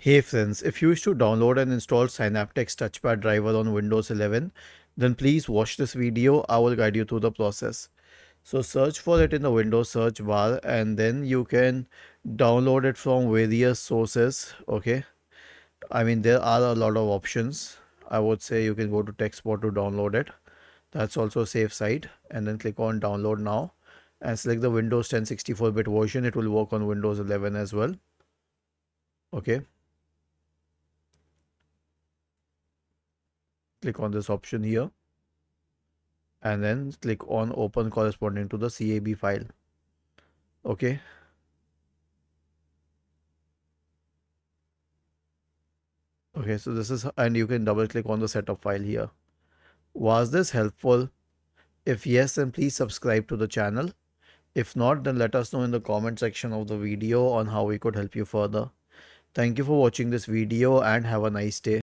Hey friends, if you wish to download and install Synaptics Touchpad driver on Windows 11, then please watch this video. I will guide you through the process. So search for it in the Windows search bar and then you can download it from various sources. Okay. I mean, there are a lot of options. I would say you can go to TextPort to download it. That's also a safe site. And then click on download now and select the Windows 10 64-bit version. It will work on Windows 11 as well. Okay. Click on this option here and then click on open corresponding to the CAB file. Okay. Okay, so this is, and you can double click on the setup file here. Was this helpful? If yes, then please subscribe to the channel. If not, then let us know in the comment section of the video on how we could help you further. Thank you for watching this video and have a nice day.